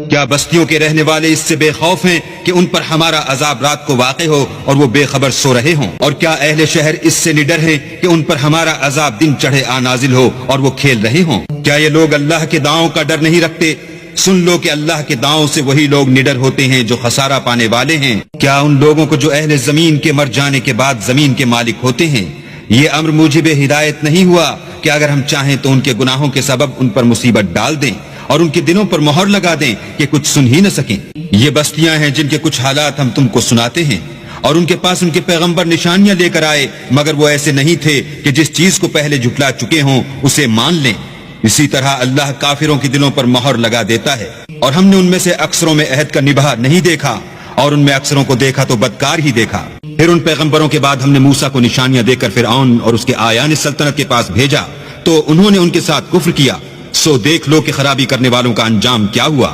کیا بستیوں کے رہنے والے اس سے بے خوف ہیں کہ ان پر ہمارا عذاب رات کو واقع ہو اور وہ بے خبر سو رہے ہوں؟ اور کیا اہل شہر اس سے نڈر ہیں کہ ان پر ہمارا عذاب دن چڑھے آ نازل ہو اور وہ کھیل رہے ہوں؟ کیا یہ لوگ اللہ کے داؤں کا ڈر نہیں رکھتے؟ سن لو کہ اللہ کے داؤں سے وہی لوگ نڈر ہوتے ہیں جو خسارہ پانے والے ہیں۔ کیا ان لوگوں کو جو اہل زمین کے مر جانے کے بعد زمین کے مالک ہوتے ہیں، یہ امر موجب ہدایت نہیں ہوا کہ اگر ہم چاہیں تو ان کے گناہوں کے سبب ان پر مصیبت ڈال دیں اور ان کے دلوں پر مہر لگا دیں کہ کچھ سن ہی نہ سکیں؟ یہ بستیاں ہیں جن کے کچھ حالات ہم تم کو سناتے ہیں، اور ان کے پاس ان کے پیغمبر نشانیاں لے کر آئے، مگر وہ ایسے نہیں تھے کہ جس چیز کو پہلے جھٹلا چکے ہوں اسے مان لیں۔ اسی طرح اللہ کافروں کے دلوں پر مہر لگا دیتا ہے، اور ہم نے ان میں سے اکثروں میں عہد کا نبھا نہیں دیکھا، اور ان میں اکثروں کو دیکھا تو بدکار ہی دیکھا۔ پھر ان پیغمبروں کے بعد ہم نے موسیٰ کو نشانیاں دے کر فرعون اور اس کے آیان سلطنت کے پاس بھیجا، تو انہوں نے ان کے ساتھ کفر کیا، سو دیکھ لو کہ خرابی کرنے والوں کا انجام کیا ہوا۔